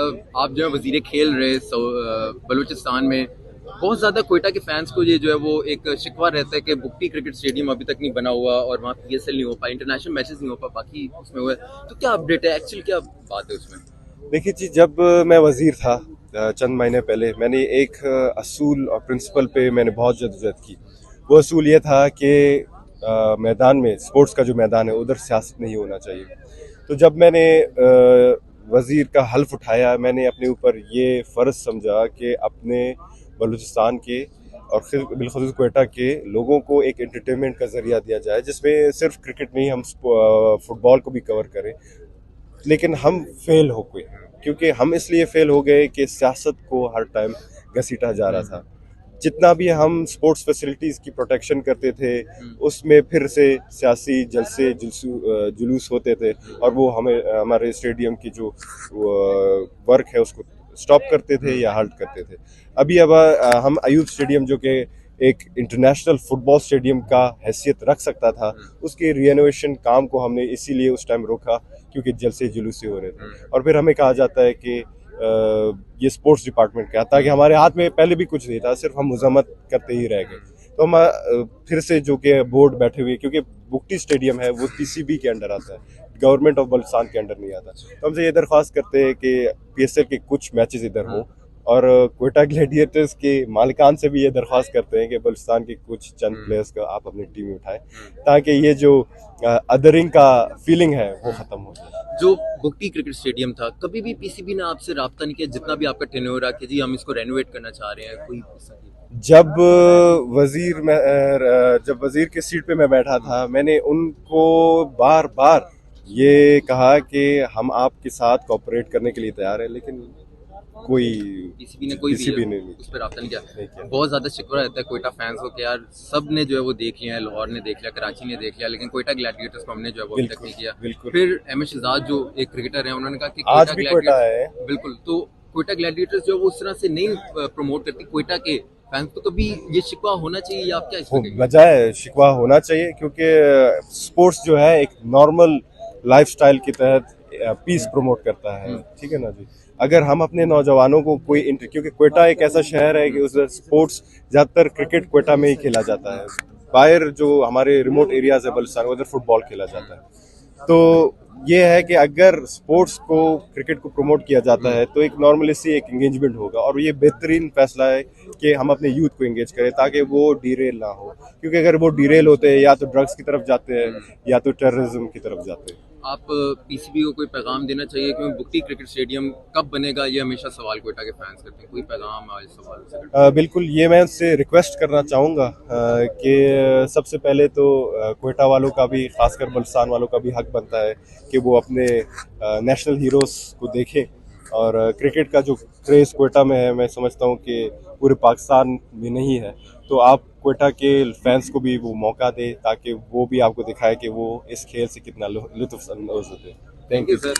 आप जो है वजीर खेल रहे बलूचिस्तान में बहुत ज़्यादा कोयटा के फैंस को ये जो है वो एक शिकवा रहता है कि बुक्टी क्रिकेट स्टेडियम अभी तक नहीं बना हुआ और वहाँ PSL नहीं हो पाया, इंटरनेशनल मैचेस नहीं हो पाए, बाकी उसमें हुआ है। तो क्या अपडेट है, एक्चुअली क्या बात है उसमें? देखिए जी, जब मैं वजीर था चंद महीने पहले, मैंने एक असूल और प्रिंसिपल पे मैंने बहुत जद्दोजहद की। वो असूल ये था कि मैदान में, स्पोर्ट्स का जो मैदान है उधर सियासत नहीं होना चाहिए। तो जब मैंने वजीर का हल्फ उठाया, मैंने अपने ऊपर ये फ़र्ज समझा कि अपने बलूचिस्तान के और फिर बिलखुसूस क्वेटा के लोगों को एक एंटरटेनमेंट का जरिया दिया जाए, जिसमें सिर्फ क्रिकेट नहीं, हम फुटबॉल को भी कवर करें। लेकिन हम फेल हो गए, क्योंकि हम इसलिए फेल हो गए कि सियासत को हर टाइम घसीटा जा रहा था। जितना भी हम स्पोर्ट्स फैसिलिटीज़ की प्रोटेक्शन करते थे, उसमें फिर से सियासी जलसे जुलूस होते थे, और वो हमें हमारे स्टेडियम की जो वर्क है उसको स्टॉप करते थे या हाल्ट करते थे। अभी अब हम अयूब स्टेडियम, जो कि एक इंटरनेशनल फुटबॉल स्टेडियम का हैसियत रख सकता था, उसके रिनोवेशन काम को हमने इसीलिए उस टाइम रोका क्योंकि जलसे जुलूसे हो रहे थे। और फिर हमें कहा जाता है कि ये स्पोर्ट्स डिपार्टमेंट का, ताकि हमारे हाथ में पहले भी कुछ नहीं था, सिर्फ हम मजम्मत करते ही रह गए। तो हम फिर से जो कि बोर्ड बैठे हुए, क्योंकि बुक्टी स्टेडियम है वो PCB के अंडर आता है, गवर्नमेंट ऑफ बलूचिस्तान के अंडर नहीं आता। तो हमसे ये दरख्वास्त करते हैं कि PSL के कुछ मैचेस इधर हो, और क्वेटा ग्लैडिएटर्स के मालिकान से भी ये दरख्वास्त करते हैं कि बलूचिस्तान के कुछ चंद प्लेयर्स का आप अपनी टीम में उठाएं, ताकि ये जो अदरिंग का फीलिंग है वो खत्म हो जाए। जो बुक्टी क्रिकेट स्टेडियम था, कभी भी PCB ने आपसे राब्ता नहीं किया, जितना भी आपका टेन्योर रहा कि जी हम इसको रेनोवेट करना चाह रहे हैं, कोई जब जब वजीर के सीट पे मैं बैठा था, मैंने उनको बार बार ये कहा कि हम आपके साथ कोऑपरेट करने के लिए तैयार हैं, लेकिन कोई PCB ने कोई PCB ने भी उस पर राब्ता नहीं किया। नहीं किया। बहुत ज्यादा शिकवा रहता है कोयटा फैंस को कि यार सब ने जो है वो देख लिया है, लाहौर ने देख लिया, कराची ने देख लिया, लेकिन कोयटा ग्लैडिएटर्स को हमने जो है वो अभी तक नहीं किया। बिल्कुल। फिर MS शहजाद जो एक क्रिकेटर है, उन्होंने कहा कि आज भी कोयटा है। बिल्कुल, तो कोयटा ग्लैडिएटर्स जो है वो उस तरह से नहीं प्रमोट करती कोयटा के फैंस। तो कभी ये शिकवा होना चाहिए या आप क्या इसमें कहेंगे? बजाय शिकवा होना चाहिए, क्योंकि स्पोर्ट्स जो है एक नॉर्मल लाइफस्टाइल के तहत पीस प्रमोट करता है, ठीक है ना जी। अगर हम अपने नौजवानों को क्योंकि क्वेटा एक ऐसा शहर है कि उधर स्पोर्ट्स, ज़्यादातर क्रिकेट क्वेटा में ही खेला जाता है। बाहर जो हमारे रिमोट एरियाज है बलूचिस्तान, उधर फुटबॉल खेला जाता है। तो ये है कि अगर स्पोर्ट्स को, क्रिकेट को प्रमोट किया जाता है, तो एक नॉर्मली से एक एंगेजमेंट होगा, और ये बेहतरीन फैसला है कि हम अपने यूथ को एंगेज करें ताकि वो डीरेल ना हो। क्योंकि अगर वो डीरेल होते हैं, या तो ड्रग्स की तरफ जाते हैं या तो टेररिज्म की तरफ जाते हैं। आप PCB को कोई पैगाम देना चाहिए कि बुक्टी क्रिकेट स्टेडियम कब बनेगा, ये हमेशा सवाल कोयटा के फैंस करते हैं, कोई पैगाम आज सवाल से? बिल्कुल, ये मैं उससे रिक्वेस्ट करना चाहूँगा कि सबसे पहले तो क्वेटा वालों का भी, खासकर बलूचिस्तान वालों का भी हक बनता है कि वो अपने नेशनल हीरोज़ को देखें। और क्रिकेट का जो क्रेज़ क्वेटा में है, मैं समझता हूँ कि पूरे पाकिस्तान में नहीं है। तो आप क्वेटा के फैंस को भी वो मौका दें, ताकि वो भी आपको दिखाए कि वो इस खेल से कितना लुत्फ़ अंदोज़ होते हैं। Thank thank you you. Sir.